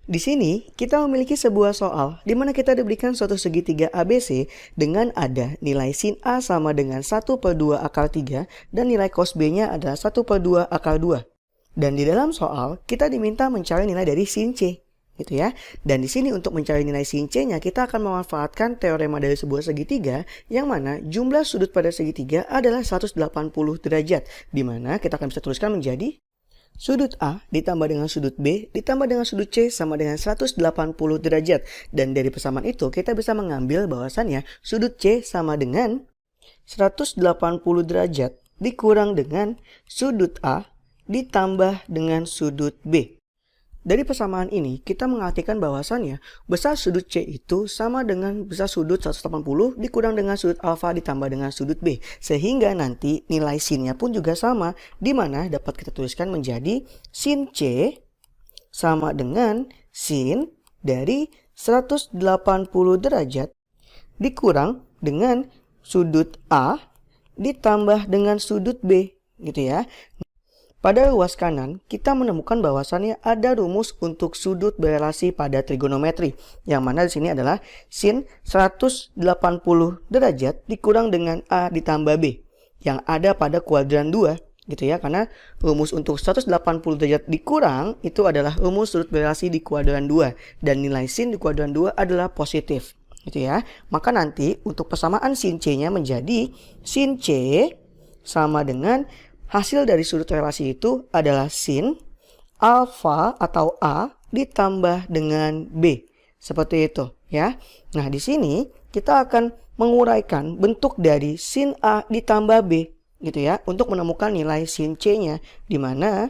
Di sini, kita memiliki sebuah soal di mana kita diberikan suatu segitiga ABC dengan ada nilai sin A sama dengan 1/2 akar 3 dan nilai cos B-nya adalah 1/2 akar 2. Dan di dalam soal, kita diminta mencari nilai dari sin C, gitu ya. Dan di sini untuk mencari nilai sin C-nya, kita akan memanfaatkan teorema dari sebuah segitiga yang mana jumlah sudut pada segitiga adalah 180 derajat, di mana kita akan bisa tuliskan menjadi sudut A ditambah dengan sudut B ditambah dengan sudut C sama dengan 180 derajat. Dan dari persamaan itu kita bisa mengambil bahwasannya sudut C sama dengan 180 derajat dikurang dengan sudut A ditambah dengan sudut B. Dari persamaan ini, kita mengartikan bahwasannya besar sudut C itu sama dengan besar sudut 180 dikurang dengan sudut alfa ditambah dengan sudut B. Sehingga nanti nilai sinnya pun juga sama, di mana dapat kita tuliskan menjadi sin C sama dengan sin dari 180 derajat dikurang dengan sudut A ditambah dengan sudut B, gitu ya. Pada ruas kanan, kita menemukan bahwasannya ada rumus untuk sudut berelasi pada trigonometri, yang mana di sini adalah sin 180 derajat dikurang dengan A ditambah B, yang ada pada kuadran 2, gitu ya. Karena rumus untuk 180 derajat dikurang itu adalah rumus sudut berelasi di kuadran 2, dan nilai sin di kuadran 2 adalah positif, gitu ya. Maka nanti untuk persamaan sin C-nya menjadi sin C sama dengan hasil dari sudut relasi itu adalah sin alfa atau A ditambah dengan B. Seperti itu ya. Nah, di sini kita akan menguraikan bentuk dari sin A ditambah B, gitu ya, untuk menemukan nilai sin C-nya, di mana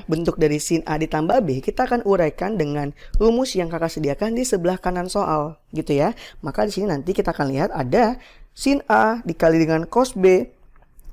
bentuk dari sin A ditambah B kita akan uraikan dengan rumus yang kakak sediakan di sebelah kanan soal, gitu ya. Maka di sini nanti kita akan lihat ada sin A dikali dengan cos B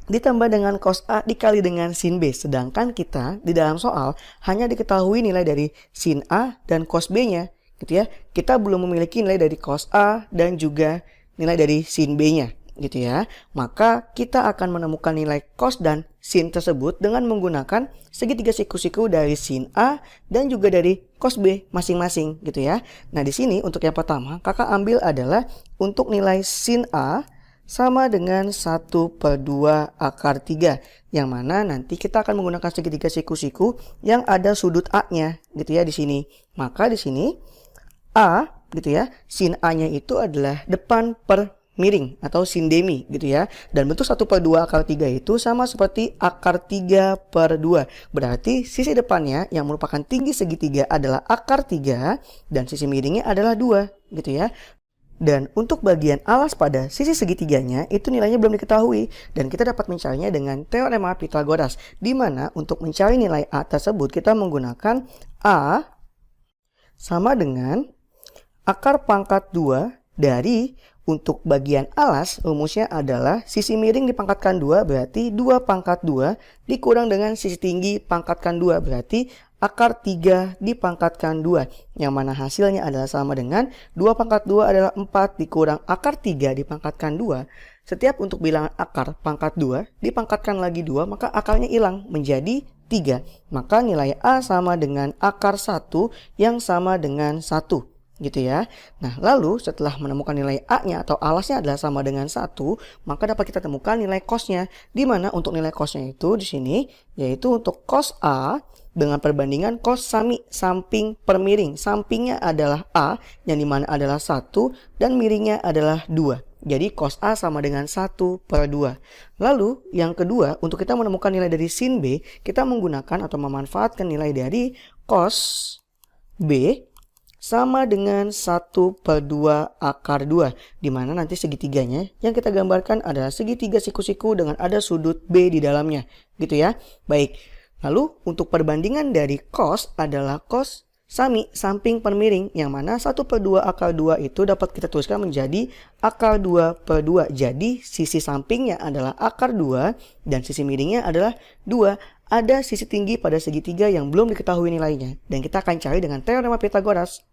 ditambah dengan cos A dikali dengan sin B. Sedangkan kita di dalam soal hanya diketahui nilai dari sin A dan cos B-nya, gitu ya. Kita belum memiliki nilai dari cos A dan juga nilai dari sin B-nya, gitu ya. Maka kita akan menemukan nilai cos dan sin tersebut dengan menggunakan segitiga siku-siku dari sin A dan juga dari cos B masing-masing, gitu ya. Nah, di sini untuk yang pertama kakak ambil adalah untuk nilai sin A sama dengan 1/2 akar 3, yang mana nanti kita akan menggunakan segitiga siku-siku yang ada sudut A-nya, gitu ya, di sini. Maka di sini A, gitu ya, sin A-nya itu adalah depan per miring atau sin demi, gitu ya. Dan bentuk 1/2 akar 3 itu sama seperti akar 3/2. Berarti sisi depannya yang merupakan tinggi segitiga adalah akar 3 dan sisi miringnya adalah 2, gitu ya. Dan untuk bagian alas pada sisi segitiganya itu nilainya belum diketahui, dan kita dapat mencarinya dengan teorema Pythagoras, di mana untuk mencari nilai A tersebut kita menggunakan A sama dengan akar pangkat 2 dari, untuk bagian alas rumusnya adalah sisi miring dipangkatkan 2 berarti 2 pangkat 2 dikurang dengan sisi tinggi pangkatkan 2 berarti akar 3 dipangkatkan 2, yang mana hasilnya adalah sama dengan 2 pangkat 2 adalah 4 dikurang akar 3 dipangkatkan 2. Setiap untuk bilangan akar pangkat 2 dipangkatkan lagi 2, maka akarnya hilang menjadi 3. Maka nilai A sama dengan akar 1 yang sama dengan 1, gitu ya. Nah, lalu setelah menemukan nilai A-nya atau alasnya adalah sama dengan 1, maka dapat kita temukan nilai cos-nya, di mana untuk nilai cos-nya itu di sini yaitu untuk cos A dengan perbandingan cos sami samping per miring. Sampingnya adalah A yang dimana adalah 1 dan miringnya adalah 2. Jadi cos A sama dengan 1/2. Lalu yang kedua, untuk kita menemukan nilai dari sin B, kita menggunakan atau memanfaatkan nilai dari cos B sama dengan 1/2 akar 2, dimana nanti segitiganya yang kita gambarkan adalah segitiga siku-siku dengan ada sudut B di dalamnya, gitu ya. Baik, lalu untuk perbandingan dari cos adalah cos sami samping per miring, yang mana 1/2 akar 2 itu dapat kita tuliskan menjadi akar 2/2. Jadi sisi sampingnya adalah akar 2 dan sisi miringnya adalah 2. Ada sisi tinggi pada segitiga yang belum diketahui nilainya, dan kita akan cari dengan teorema Pythagoras.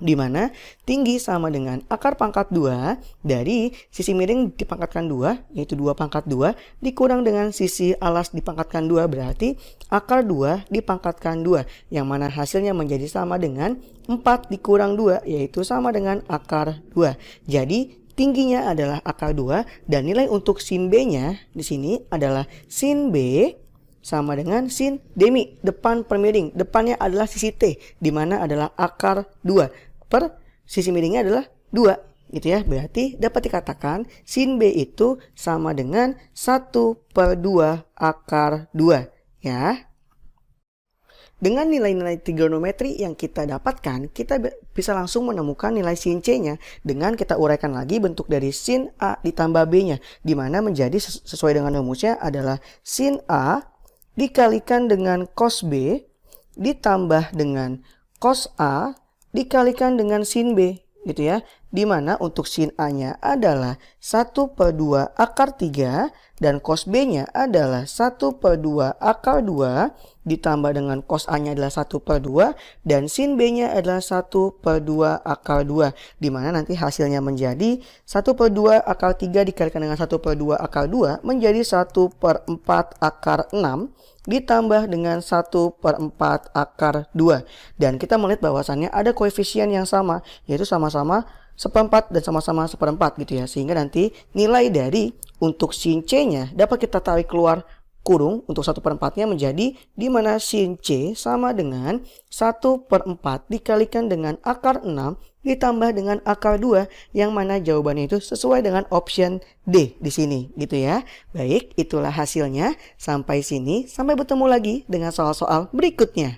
di mana tinggi sama dengan akar pangkat 2 dari sisi miring dipangkatkan 2, yaitu 2 pangkat 2, dikurang dengan sisi alas dipangkatkan 2, berarti akar 2 dipangkatkan 2, yang mana hasilnya menjadi sama dengan 4 dikurang 2, yaitu sama dengan akar 2. Jadi tingginya adalah akar 2 dan nilai untuk sin B-nya di sini adalah sin B sama dengan sin demi depan per miring. Depannya adalah sisi T, di mana adalah akar 2 per sisi miringnya adalah 2 gitu ya. Berarti dapat dikatakan sin B itu sama dengan 1/2 akar 2 ya. Dengan nilai-nilai trigonometri yang kita dapatkan, kita bisa langsung menemukan nilai sin C-nya dengan kita uraikan lagi bentuk dari sin A ditambah B-nya, di mana menjadi sesuai dengan rumusnya adalah sin A dikalikan dengan cos B ditambah dengan cos A dikalikan dengan sin B gitu ya. Dimana untuk sin A-nya adalah 1/2 akar 3 dan cos B-nya adalah 1/2 akar 2 ditambah dengan cos A-nya adalah 1/2 dan sin B-nya adalah 1/2 akar 2. Dimana nanti hasilnya menjadi 1/2 akar 3 dikalikan dengan 1/2 akar 2 menjadi 1/4 akar 6 ditambah dengan 1/4 akar 2. Dan kita melihat bahwasannya ada koefisien yang sama, yaitu sama-sama 1/4 dan sama-sama 1/4 gitu ya. Sehingga nanti nilai dari untuk sin C-nya dapat kita tarik keluar kurung untuk 1/4-nya menjadi di mana sin C sama dengan 1/4 dikalikan dengan akar 6 ditambah dengan akar 2, yang mana jawabannya itu sesuai dengan option D di sini gitu ya. Baik, itulah hasilnya. Sampai sini, sampai bertemu lagi dengan soal-soal berikutnya.